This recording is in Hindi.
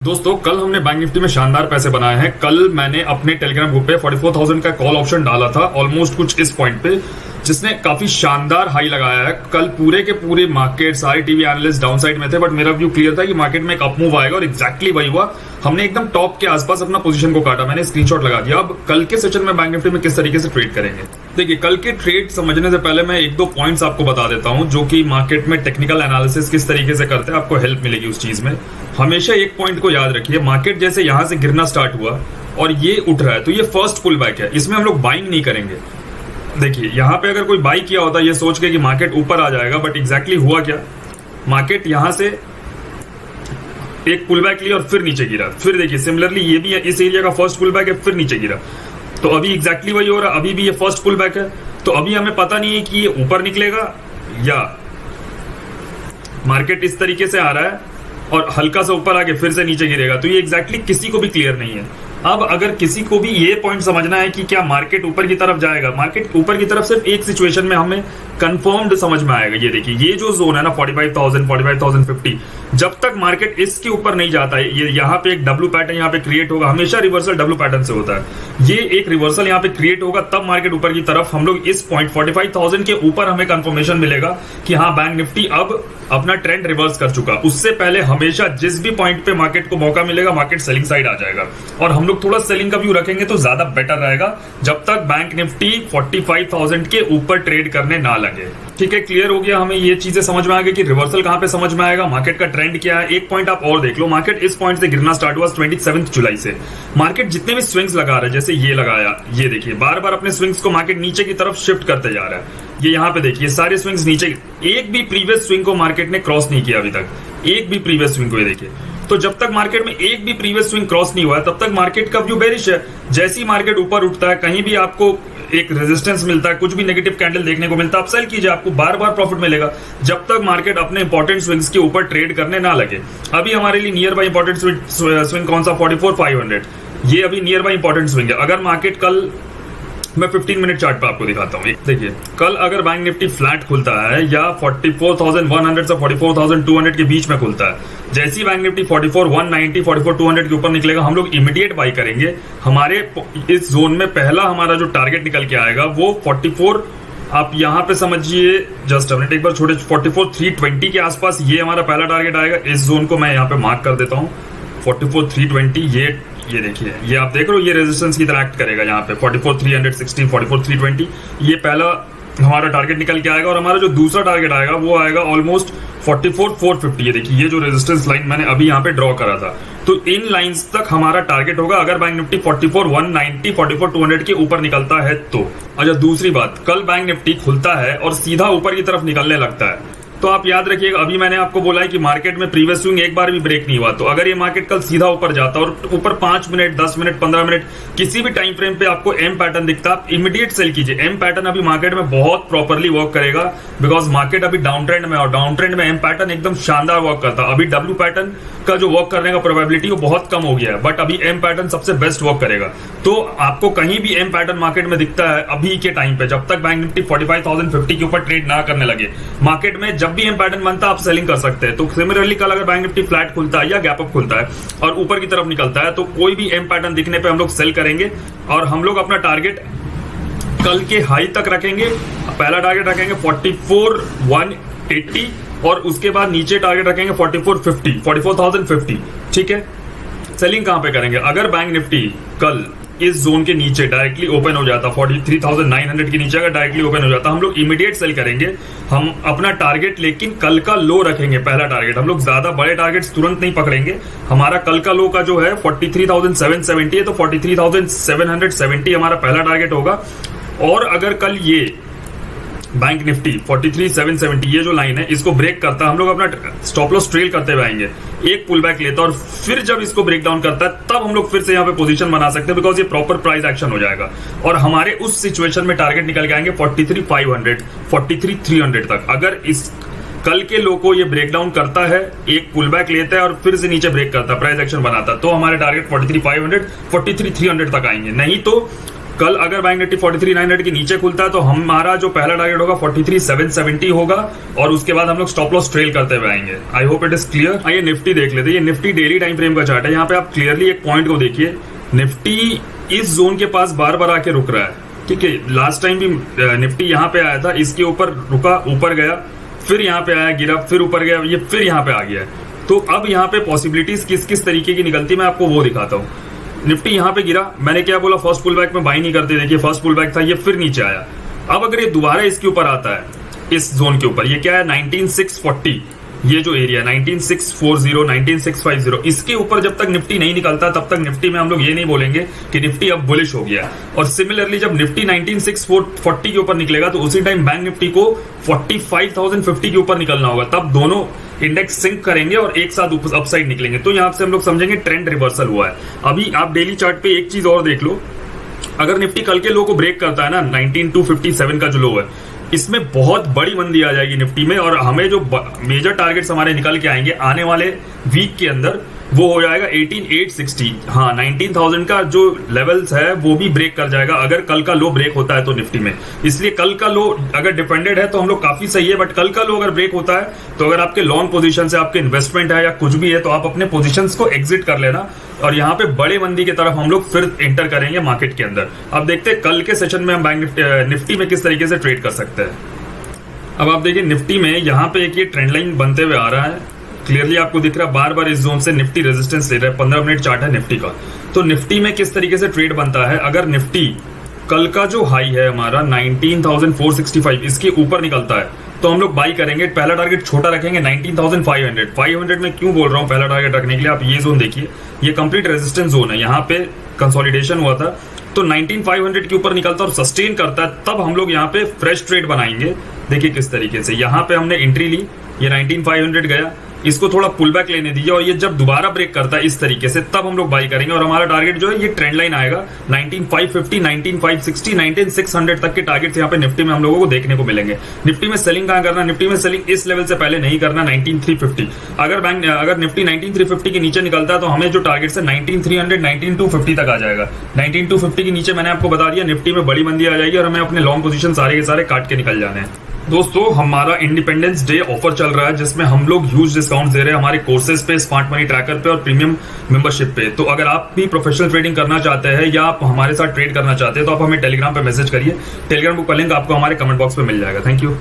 दोस्तों कल हमने बैंक निफ्टी में शानदार पैसे बनाए हैं। कल मैंने अपने टेलीग्राम ग्रुप पे 44,000 का कॉल ऑप्शन डाला था ऑलमोस्ट कुछ इस पॉइंट पे, जिसने काफी शानदार हाई लगाया है। कल पूरे के पूरे मार्केट सारे टीवी एनालिस्ट डाउन साइड में थे, बट मेरा व्यू क्लियर था कि मार्केट में एक अप मूव आएगा और एग्जैक्टली वही हुआ। हमने एकदम टॉप के आसपास अपना पोजीशन को काटा, मैंने स्क्रीनशॉट लगा दिया। अब कल के सेशन में बैंक निफ्टी में किस तरीके से ट्रेड करेंगे, देखिए कल के ट्रेड समझने से पहले मैं एक दो पॉइंट्स आपको बता देता हूं, जो कि मार्केट में टेक्निकल एनालिसिस किस तरीके से करते हैं, आपको हेल्प मिलेगी उस चीज में। हमेशा एक पॉइंट को याद रखिए, मार्केट जैसे यहां से गिरना स्टार्ट हुआ और ये उठ रहा है तो ये फर्स्ट पुल बैक है, इसमें हम लोग बाइंग नहीं करेंगे। देखिए यहां पे अगर कोई बाई किया होता ये सोच के कि मार्केट ऊपर आ जाएगा, बट एग्जैक्टली हुआ क्या, मार्केट यहां से एक पुल बैक लिया और फिर नीचे गिरा। फिर देखिए सिमिलरली ये भी इस एरिया का फर्स्ट पुल बैक है, फिर नीचे गिरा। तो अभी एग्जैक्टली वही हो रहा, अभी भी ये फर्स्ट पुल बैक है। तो अभी हमें पता नहीं है कि ये ऊपर निकलेगा या मार्केट इस तरीके से आ रहा है और हल्का सा ऊपर आके फिर से नीचे गिरेगा। तो ये एग्जैक्टली किसी को भी क्लियर नहीं है। अब अगर किसी को भी ये पॉइंट समझना है कि क्या मार्केट ऊपर की तरफ जाएगा, मार्केट ऊपर की तरफ सिर्फ एक सिचुएशन में हमें कंफर्म्ड समझ में आएगा। ये देखिए ये जो जोन है ना 45,000 45,050, जब तक मार्केट इसके ऊपर नहीं जाता है, ये यहाँ पे एक डब्ल्यू पैटर्न यहाँ पे क्रिएट होगा। हमेशा रिवर्सल डब्ल्यू पैटर्न से होता है। ये एक रिवर्सल यहाँ पे क्रिएट होगा, तब मार्केट ऊपर की तरफ हम लोग इस पॉइंट 45,000 के ऊपर हमें कंफर्मेशन मिलेगा कि हाँ बैंक निफ्टी अब अपना ट्रेंड रिवर्स कर चुका। उससे पहले हमेशा जिस भी पॉइंट पे मार्केट को मौका मिलेगा, मार्केट सेलिंग साइड आ जाएगा और हम लोग थोड़ा सेलिंग का व्यू रखेंगे तो ज्यादा बेटर रहेगा, जब तक बैंक निफ्टी 45,000 के ऊपर ट्रेड करने ना लगे। ठीक है, क्लियर हो गया। हमें ये चीजें समझ में आ गई कि रिवर्सल कहां पे समझ में आएगा, मार्केट का ट्रेंड क्या है। एक पॉइंट आप और देख लो, मार्केट इस पॉइंट से गिरना स्टार्ट हुआ 27 जुलाई से। मार्केट जितने भी स्विंग्स लगा रहा है, जैसे ये लगाया, ये देखिए बार बार अपने स्विंग्स को मार्केट नीचे की तरफ शिफ्ट करते जा रहा है। ये यहाँ पे देखिए सारे स्विंग्स नीचे, एक भी प्रीवियस स्विंग को मार्केट ने क्रॉस नहीं किया अभी तक, एक भी प्रीवियस स्विंग को। ये देखिए, तो जब तक मार्केट में एक भी प्रीवियस स्विंग क्रॉस नहीं हुआ है, तब तक मार्केट का व्यू बेरिश है। जैसे ही मार्केट ऊपर उठता है, कहीं भी आपको एक रेजिस्टेंस मिलता है, कुछ भी नेगेटिव कैंडल देखने को मिलता है, आप सेल कीजिए, आपको बार बार प्रॉफिट मिलेगा, जब तक मार्केट अपने इंपॉर्टेंट स्विंग्स के ऊपर ट्रेड करने ना लगे। अभी हमारे लिए नियर बाय इंपॉर्टेंट स्विंग कौन सा, 44,500, ये अभी नियर बाय इंपॉर्टेंट स्विंग है। अगर मार्केट कल, मैं 15 मिनट चार्ट पे आपको दिखाता हूँ, देखिए कल अगर बैंक निफ्टी फ्लैट खुलता है या 44,100 से 44,200 के बीच में खुलता है, जैसी बैंक निफ्टी 44,190 44,200 के ऊपर निकलेगा, हम लोग इमीडिएट बाई करेंगे। हमारे इस जोन में पहला हमारा जो टारगेट निकल के आएगा वो 44, आप यहाँ पे समझिए, जस्ट मिनट एक बार छोटे, 44,320 के आसपास ये हमारा पहला टारगेट आएगा। इस जोन को मैं यहाँ पे मार्क कर देता हूँ 44,320। ये देखिए, ये आप देख रहे हो, ये रेजिस्टेंस की तरह एक्ट करेगा यहाँ पे 44,316 44,320, ये पहला हमारा टारगेट निकल के आएगा। और हमारा जो दूसरा टारगेट आएगा वो आएगा ऑलमोस्ट 44,450। ये देखिए ये जो रेजिस्टेंस लाइन मैंने अभी यहाँ पे ड्रॉ करा था, तो इन लाइंस तक हमारा टारगेट होगा अगर बैंक निफ्टी 44,190 44,200 के ऊपर निकलता है तो। अच्छा दूसरी बात, कल बैंक निफ्टी खुलता है और सीधा ऊपर की तरफ निकलने लगता है, तो आप याद रखिएगा, अभी मैंने आपको बोला है कि मार्केट में प्रीवियस स्विंग एक बार भी ब्रेक नहीं हुआ, तो अगर ये मार्केट कल सीधा ऊपर जाता और ऊपर 5 मिनट 10 मिनट 15 मिनट किसी भी टाइम फ्रेम पे आपको एम पैटर्न दिखता, आप इमीडिएट सेल कीजिए। एम पैटर्न अभी मार्केट में बहुत प्रॉपरली वर्क करेगा, बिकॉज मार्केट अभी डाउन ट्रेंड में, और डाउन ट्रेंड में एम पैटर्न एकदम शानदार वर्क करता है। अभी डब्ल्यू पैटर्न का जो वर्क करने का प्रोबेबिलिटी वो बहुत कम हो गया है, बट अभी एम पैटर्न सबसे बेस्ट वर्क करेगा। तो आपको कहीं भी एम पैटर्न मार्केट में दिखता है अभी के टाइम पे, जब तक बैंक निफ्टी 45,050 के ऊपर ट्रेड ना करने लगे, मार्केट में जब भी एम पैटर्न बनता है आप सेलिंग कर सकते हैं। तो सिमिलरली कल अगर बैंक निफ्टी फ्लैट खुलता है या गैप अप खुलता है और ऊपर की तरफ निकलता है, तो कोई भी एम पैटर्न दिखने पे हम लोग सेल करेंगे और हम लोग अपना टारगेट कल के हाई तक रखेंगे। पहला टारगेट रखेंगे 44,180 और उसके बाद नीचे टारगेट रखेंगे 44,50 44,050। ठीक है, सेलिंग कहां पे करेंगे, अगर बैंक निफ्टी कल इस जोन के नीचे डायरेक्टली ओपन हो जाता, 43,900 के नीचे अगर डायरेक्टली ओपन हो जाता, हम लोग इमीडिएट सेल करेंगे। हम अपना टारगेट लेकिन कल का लो रखेंगे, पहला टारगेट। हम लोग ज्यादा बड़े टारगेट्स तुरंत नहीं पकड़ेंगे। हमारा कल का लो का जो है 43,770 है, तो 43,770 हमारा पहला टारगेट होगा। और अगर कल ये बैंक निफ्टी 43,770 ये जो लाइन है इसको ब्रेक करता है, हम लोग अपना स्टॉप लॉस ट्रेल करते हुए आएंगे, एक पुल बैक लेता है और फिर जब इसको ब्रेक डाउन करता है तब हम लोग फिर से यहाँ पे पोजीशन बना सकते हैं, बिकॉज ये प्रॉपर प्राइस एक्शन हो जाएगा। और हमारे उस सिचुएशन में टारगेट निकल के आएंगे 43,500 43,300 तक। अगर इस कल के लो को ये ब्रेक डाउन करता है, एक पुल बैक लेता है और फिर से नीचे ब्रेक करता है, प्राइस एक्शन बनाता है, तो हमारे टारगेट 43,500 43,300 तक आएंगे। नहीं तो कल अगर बैंक निफ्टी 43,900 के नीचे खुलता है तो हमारा जो पहला टारगेट होगा 43,770 होगा और उसके बाद हम लोग स्टॉप लॉस ट्रेल करते हुए आएंगे। I hope it is clear. आइए निफ्टी देख लेते हैं। ये निफ्टी डेली टाइम फ्रेम का चार्ट है। यहाँ पे आप क्लियरली एक पॉइंट को देखिए, निफ्टी इस जोन के पास बार बार आके रुक रहा है, ठीक है। लास्ट टाइम भी निफ्टी यहाँ पे आया था, इसके ऊपर रुका, ऊपर गया, फिर यहाँ पे आया, गिरा, फिर ऊपर गया, ये फिर यहाँ पे आ गया है। तो अब यहाँ पे पॉसिबिलिटीज किस किस तरीके की निकलती है मैं आपको वो दिखाता हूँ। निफ्टी यहाँ पे गिरा, मैंने क्या बोला, फर्स्ट पुल बैक में बाई नहीं करते, देखिए फर्स्ट पुल बैक था, ये फिर नीचे आया। अब अगर ये दोबारा इसके ऊपर आता है, इस जोन के ऊपर, ये क्या है 19640, ये जो एरिया 19640, 19650, इसके ऊपर जब तक निफ्टी नहीं निकलता तब तक निफ्टी में हम लोग ये नहीं बोलेंगे कि निफ्टी अब बुलिश हो गया। और सिमिलरली जब निफ्टी 19640 के ऊपर निकलेगा तो उसी टाइम बैंक निफ्टी को 45,050 के ऊपर निकलना होगा, तब दोनों इंडेक्स सिंक करेंगे और एक साथ अपसाइड निकलेंगे। तो यहां से हम लोग समझेंगे ट्रेंड रिवर्सल हुआ है। अभी आप डेली चार्ट पे एक चीज और देख लो, अगर निफ्टी कल के लो को ब्रेक करता है ना, 19257 का जो लो है, इसमें बहुत बड़ी मंदी आ जाएगी निफ्टी में और हमें जो मेजर टारगेट्स हमारे निकल के आएंगे आने वाले वीक के अंदर, वो हो जाएगा 18,860। हाँ, 19,000 का जो लेवल्स है वो भी ब्रेक कर जाएगा अगर कल का लो ब्रेक होता है तो निफ्टी में। इसलिए कल का लो अगर डिपेंडेड है तो हम लोग काफी सही है, बट कल का लो अगर ब्रेक होता है तो अगर आपके लॉन्ग पोजीशन से आपके इन्वेस्टमेंट है या कुछ भी है तो आप अपने पोजीशंस को एग्जिट कर लेना और यहाँ पे बड़े मंदी की तरफ हम लोग फिर एंटर करेंगे मार्केट के अंदर। अब देखते हैं कल के सेशन में हम बैंक निफ्टी में किस तरीके से ट्रेड कर सकते हैं। अब आप देखिए निफ्टी में यहाँ पे एक ये ट्रेंड लाइन बनते हुए आ रहा है, क्लियरली आपको दिख रहा है, बार बार इस जोन से निफ्टी रेजिस्टेंस ले रहा है। 15 मिनट चार्ट है निफ्टी का। तो निफ्टी में किस तरीके से ट्रेड बनता है, अगर निफ्टी कल का जो हाई है हमारा 19,465 इसके ऊपर निकलता है तो हम लोग बाई करेंगे। पहला टारगेट छोटा रखेंगे 19,500। 500 में क्यों बोल रहा हूँ पहला टारगेट रखने के लिए, आप ये जोन देखिए, ये कंप्लीट रेजिस्टेंस जोन है, यहाँ पे कंसोलिडेशन हुआ था। तो 19,500 के ऊपर निकलता और सस्टेन करता है तब हम लोग यहाँ पे फ्रेश ट्रेड बनाएंगे। देखिए किस तरीके से यहाँ पे हमने एंट्री ली, ये 19,500 गया, इसको थोड़ा पुल बैक लेने दीजिए और ये जब दोबारा ब्रेक करता है इस तरीके से तब हम लोग बाई करेंगे और हमारा टारगेट जो है ये ट्रेंड लाइन आएगा 19,550, 19,560, 19,600 तक के टारगेट्स यहाँ पे निफ्टी में हम लोगों को देखने को मिलेंगे। निफ्टी में सेलिंग कहाँ करना, निफ्टी में सेलिंग इस लेवल से पहले नहीं करना, 19,350। अगर निफ्टी 19,350 के नीचे निकलता है तो हमें जो टारगेट है 19,300, 19,250 तक आ जाएगा। 19,250 के नीचे मैंने आपको बता दिया निफ्टी में बड़ी मंदी आ जाएगी और हमें अपने लॉन्ग पोजीशन सारे के सारे काट के निकल जाने हैं। दोस्तों हमारा इंडिपेंडेंस डे ऑफर चल रहा है जिसमें हम लोग ह्यूज डिस्काउंट दे रहे हैं हमारे कोर्सेज पे, स्मार्ट मनी ट्रैकर पे और प्रीमियम मेंबरशिप पे। तो अगर आप भी प्रोफेशनल ट्रेडिंग करना चाहते हैं या आप हमारे साथ ट्रेड करना चाहते हैं तो आप हमें टेलीग्राम पे मैसेज करिए। टेलीग्राम का लिंक आपको हमारे कमेंट बॉक्स पे मिल जाएगा। Thank you.